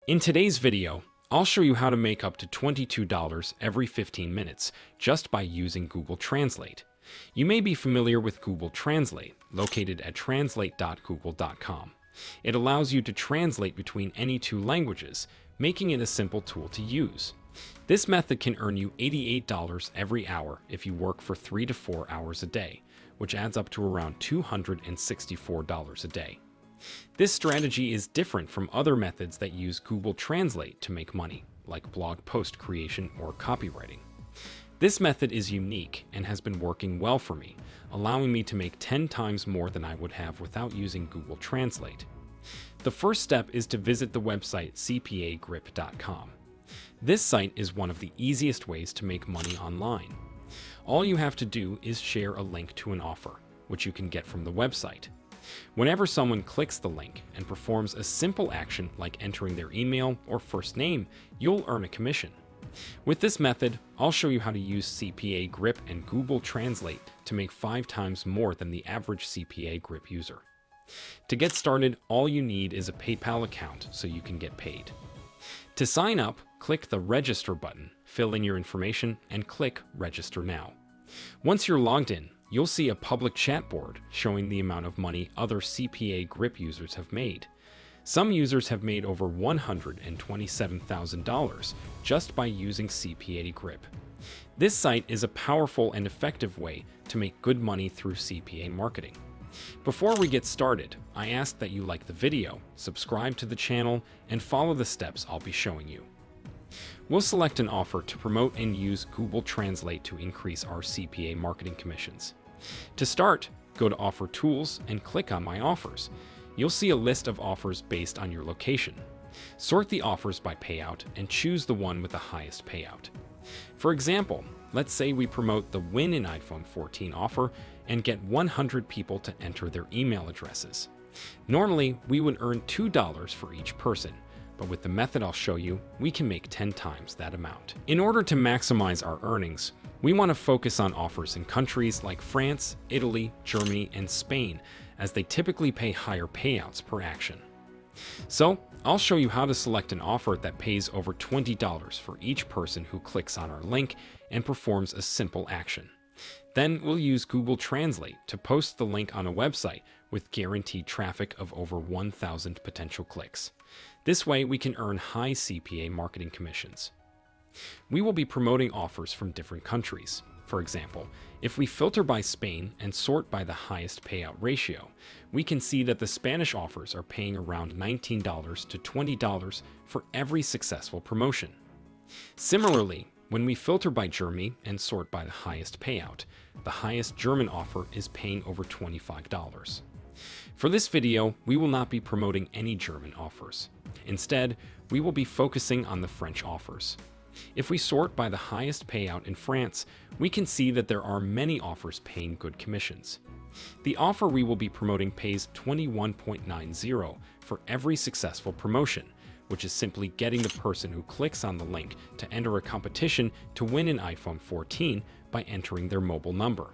In today's video, I'll show you how to make up to $22 every 15 minutes just by using Google Translate. You may be familiar with Google Translate, located at translate.google.com. It allows you to translate between any two languages, making it a simple tool to use. This method can earn you $88 every hour if you work for 3 to 4 hours a day, which adds up to around $264 a day. This strategy is different from other methods that use Google Translate to make money, like blog post creation or copywriting. This method is unique and has been working well for me, allowing me to make 10 times more than I would have without using Google Translate. The first step is to visit the website CPAGrip.com. This site is one of the easiest ways to make money online. All you have to do is share a link to an offer, which you can get from the website. Whenever someone clicks the link and performs a simple action like entering their email or first name, you'll earn a commission. With this method, I'll show you how to use CPA Grip and Google Translate to make 5 times more than the average CPA Grip user. To get started, all you need is a PayPal account so you can get paid. To sign up, click the Register button, fill in your information, and click Register Now. Once you're logged in, you'll see a public chat board showing the amount of money other CPA Grip users have made. Some users have made over $127,000 just by using CPA Grip. This site is a powerful and effective way to make good money through CPA marketing. Before we get started, I ask that you like the video, subscribe to the channel, and follow the steps I'll be showing you. We'll select an offer to promote and use Google Translate to increase our CPA marketing commissions. To start, go to Offer Tools and click on My Offers. You'll see a list of offers based on your location. Sort the offers by payout and choose the one with the highest payout. For example, let's say we promote the Win in iPhone 14 offer and get 100 people to enter their email addresses. Normally, we would earn $2 for each person, but with the method I'll show you, we can make 10 times that amount. In order to maximize our earnings, we want to focus on offers in countries like France, Italy, Germany, and Spain, as they typically pay higher payouts per action. So, I'll show you how to select an offer that pays over $20 for each person who clicks on our link and performs a simple action. Then we'll use Google Translate to post the link on a website with guaranteed traffic of over 1,000 potential clicks. This way we can earn high CPA marketing commissions. We will be promoting offers from different countries. For example, if we filter by Spain and sort by the highest payout ratio, we can see that the Spanish offers are paying around $19 to $20 for every successful promotion. Similarly, when we filter by Germany and sort by the highest payout, the highest German offer is paying over $25. For this video, we will not be promoting any German offers. Instead, we will be focusing on the French offers. If we sort by the highest payout in France, we can see that there are many offers paying good commissions. The offer we will be promoting pays $21.90 for every successful promotion, which is simply getting the person who clicks on the link to enter a competition to win an iPhone 14 by entering their mobile number.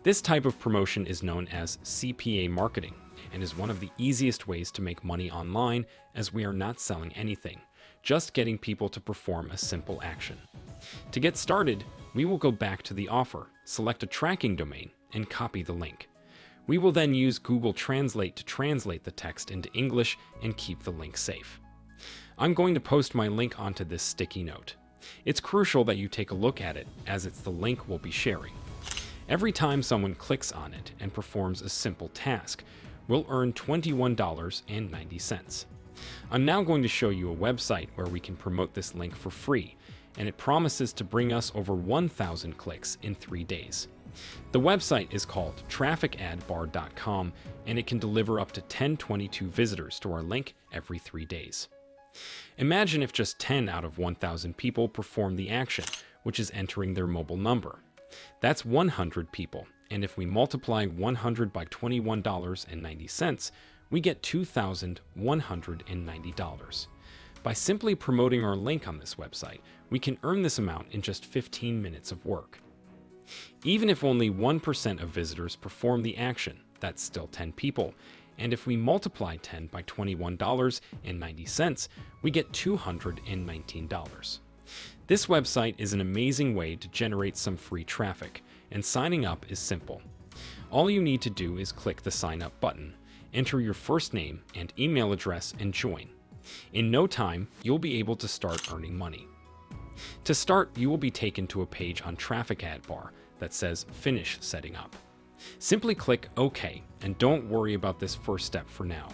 This type of promotion is known as CPA marketing and is one of the easiest ways to make money online, as we are not selling anything, just getting people to perform a simple action. To get started, we will go back to the offer, select a tracking domain, and copy the link. We will then use Google Translate to translate the text into English and keep the link safe. I'm going to post my link onto this sticky note. It's crucial that you take a look at it, as it's the link we'll be sharing. Every time someone clicks on it and performs a simple task, we'll earn $21.90. I'm now going to show you a website where we can promote this link for free, and it promises to bring us over 1,000 clicks in 3 days. The website is called trafficadbar.com, and it can deliver up to 1022 visitors to our link every 3 days. Imagine if just 10 out of 1,000 people perform the action, which is entering their mobile number. That's 100 people, and if we multiply 100 by $21.90, we get $2,190. By simply promoting our link on this website, we can earn this amount in just 15 minutes of work. Even if only 1% of visitors perform the action, that's still 10 people, and if we multiply 10 by $21.90, we get $219. This website is an amazing way to generate some free traffic, and signing up is simple. All you need to do is click the sign up button, enter your first name and email address, and join. In no time, you'll be able to start earning money. To start, you will be taken to a page on Traffic Ad Bar that says Finish Setting Up. Simply click OK, and don't worry about this first step for now.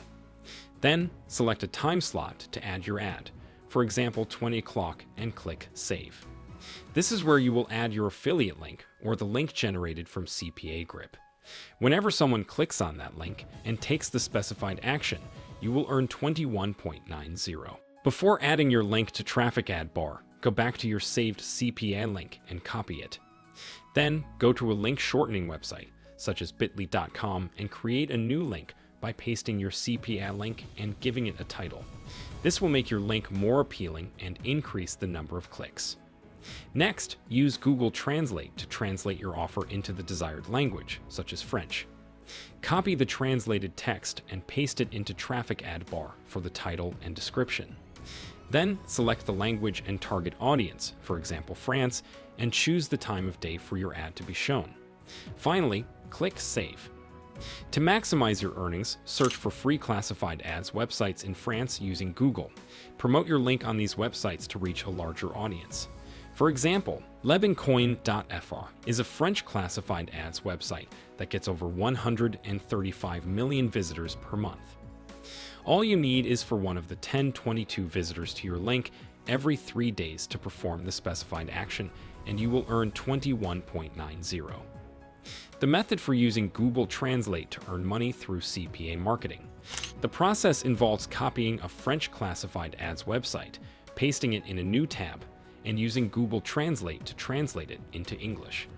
Then, select a time slot to add your ad, for example 20 o'clock, and click Save. This is where you will add your affiliate link or the link generated from CPA Grip. Whenever someone clicks on that link and takes the specified action, you will earn 21.90. Before adding your link to Traffic Ad Bar, go back to your saved CPA link and copy it. Then, go to a link shortening website, such as bit.ly.com, and create a new link by pasting your CPA link and giving it a title. This will make your link more appealing and increase the number of clicks. Next, use Google Translate to translate your offer into the desired language, such as French. Copy the translated text and paste it into Traffic Ad Bar for the title and description. Then, select the language and target audience, for example France, and choose the time of day for your ad to be shown. Finally, click Save. To maximize your earnings, search for free classified ads websites in France using Google. Promote your link on these websites to reach a larger audience. For example, leboncoin.fr is a French classified ads website that gets over 135 million visitors per month. All you need is for one of the 10-22 visitors to your link every 3 days to perform the specified action, and you will earn 21.90. The method for using Google Translate to earn money through CPA marketing. The process involves copying a French classified ads website, pasting it in a new tab, and using Google Translate to translate it into English.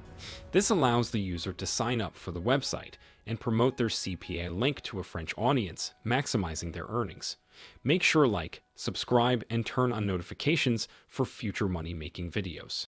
This allows the user to sign up for the website and promote their CPA link to a French audience, maximizing their earnings. Make sure to like, subscribe, and turn on notifications for future money-making videos.